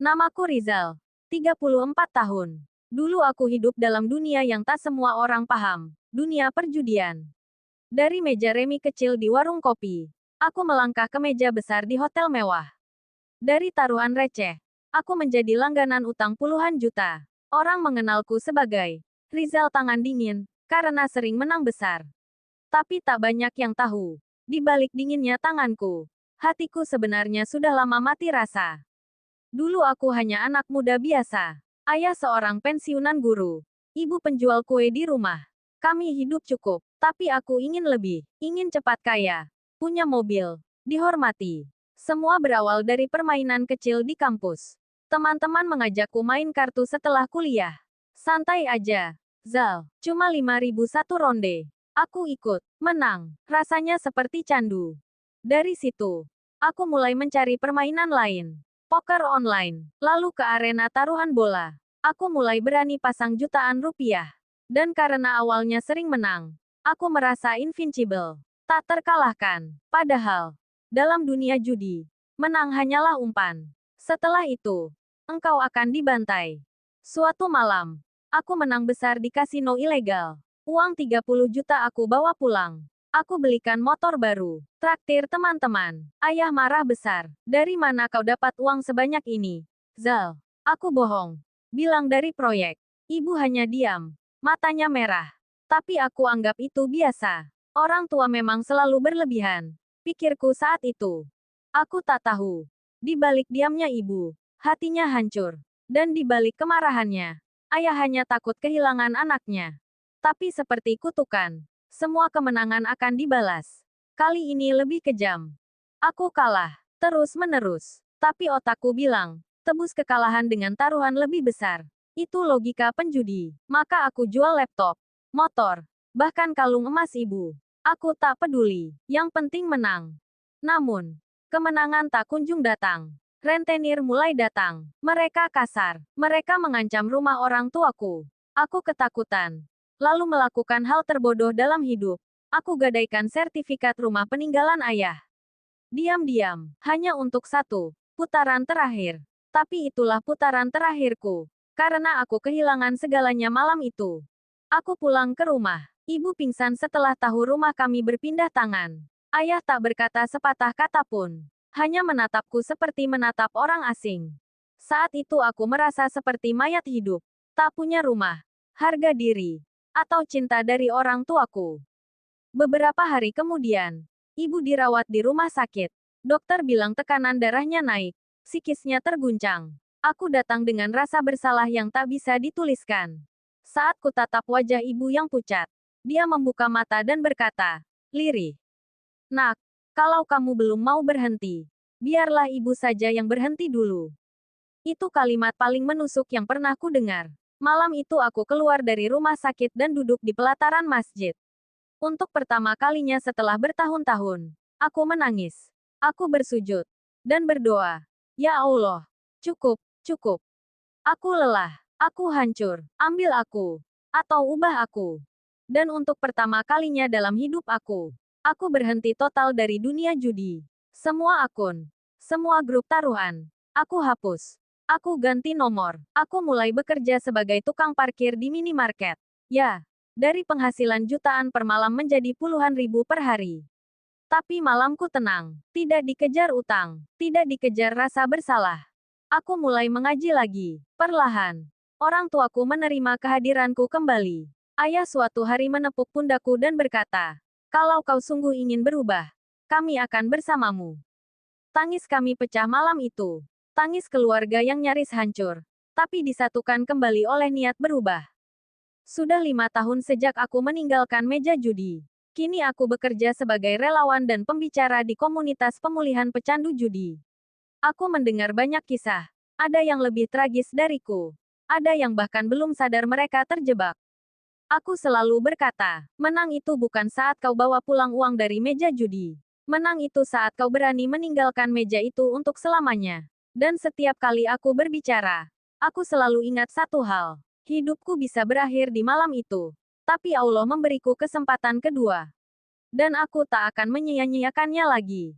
Namaku Rizal. 34 tahun. Dulu aku hidup dalam dunia yang tak semua orang paham. Dunia perjudian. Dari meja remi kecil di warung kopi, aku melangkah ke meja besar di hotel mewah. Dari taruhan receh, aku menjadi langganan utang puluhan juta. Orang mengenalku sebagai Rizal Tangan Dingin, karena sering menang besar. Tapi tak banyak yang tahu. Di balik dinginnya tanganku, hatiku sebenarnya sudah lama mati rasa. Dulu aku hanya anak muda biasa. Ayah seorang pensiunan guru. Ibu penjual kue di rumah. Kami hidup cukup, tapi aku ingin lebih. Ingin cepat kaya. Punya mobil. Dihormati. Semua berawal dari permainan kecil di kampus. Teman-teman mengajakku main kartu setelah kuliah. Santai aja, Zal. Cuma 5.000 satu ronde. Aku ikut. Menang. Rasanya seperti candu. Dari situ, aku mulai mencari permainan lain. Poker online, lalu ke arena taruhan bola. Aku mulai berani pasang jutaan rupiah. Dan karena awalnya sering menang, aku merasa invincible. Tak terkalahkan. Padahal, dalam dunia judi, menang hanyalah umpan. Setelah itu, engkau akan dibantai. Suatu malam, aku menang besar di kasino ilegal. Uang 30 juta aku bawa pulang. Aku belikan motor baru. Traktir teman-teman. Ayah marah besar. Dari mana kau dapat uang sebanyak ini? Zal. Aku bohong. Bilang dari proyek. Ibu hanya diam. Matanya merah. Tapi aku anggap itu biasa. Orang tua memang selalu berlebihan. Pikirku saat itu. Aku tak tahu. Di balik diamnya ibu, hatinya hancur. Dan di balik kemarahannya, ayah hanya takut kehilangan anaknya. Tapi seperti kutukan, semua kemenangan akan dibalas. Kali ini lebih kejam. Aku kalah, terus-menerus. Tapi otakku bilang, tebus kekalahan dengan taruhan lebih besar. Itu logika penjudi. Maka aku jual laptop, motor, bahkan kalung emas ibu. Aku tak peduli. Yang penting menang. Namun, kemenangan tak kunjung datang. Rentenir mulai datang. Mereka kasar. Mereka mengancam rumah orang tuaku. Aku ketakutan. Lalu melakukan hal terbodoh dalam hidup. Aku gadaikan sertifikat rumah peninggalan ayah. Diam-diam, hanya untuk satu putaran terakhir. Tapi itulah putaran terakhirku. Karena aku kehilangan segalanya malam itu. Aku pulang ke rumah. Ibu pingsan setelah tahu rumah kami berpindah tangan. Ayah tak berkata sepatah kata pun. Hanya menatapku seperti menatap orang asing. Saat itu aku merasa seperti mayat hidup. Tak punya rumah, harga diri, atau cinta dari orang tuaku. Beberapa hari kemudian, ibu dirawat di rumah sakit. Dokter bilang tekanan darahnya naik, psikisnya terguncang. Aku datang dengan rasa bersalah yang tak bisa dituliskan. Saat kutatap wajah ibu yang pucat, dia membuka mata dan berkata, lirih. Nak, kalau kamu belum mau berhenti, biarlah ibu saja yang berhenti dulu. Itu kalimat paling menusuk yang pernah ku dengar. Malam itu aku keluar dari rumah sakit dan duduk di pelataran masjid. Untuk pertama kalinya setelah bertahun-tahun, aku menangis. Aku bersujud dan berdoa, "Ya Allah, cukup, cukup. Aku lelah, aku hancur. Ambil aku, atau ubah aku." Dan untuk pertama kalinya dalam hidup aku berhenti total dari dunia judi. Semua akun, semua grup taruhan, aku hapus. Aku ganti nomor. Aku mulai bekerja sebagai tukang parkir di minimarket. Ya, dari penghasilan jutaan per malam menjadi puluhan ribu per hari. Tapi malamku tenang. Tidak dikejar utang. Tidak dikejar rasa bersalah. Aku mulai mengaji lagi. Perlahan, orang tuaku menerima kehadiranku kembali. Ayah suatu hari menepuk pundakku dan berkata, "Kalau kau sungguh ingin berubah, kami akan bersamamu." Tangis kami pecah malam itu. Tangis keluarga yang nyaris hancur, tapi disatukan kembali oleh niat berubah. Sudah 5 tahun sejak aku meninggalkan meja judi. Kini aku bekerja sebagai relawan dan pembicara di komunitas pemulihan pecandu judi. Aku mendengar banyak kisah. Ada yang lebih tragis dariku. Ada yang bahkan belum sadar mereka terjebak. Aku selalu berkata, menang itu bukan saat kau bawa pulang uang dari meja judi. Menang itu saat kau berani meninggalkan meja itu untuk selamanya. Dan setiap kali aku berbicara, aku selalu ingat satu hal. Hidupku bisa berakhir di malam itu. Tapi Allah memberiku kesempatan kedua. Dan aku tak akan menyia-nyiakannya lagi.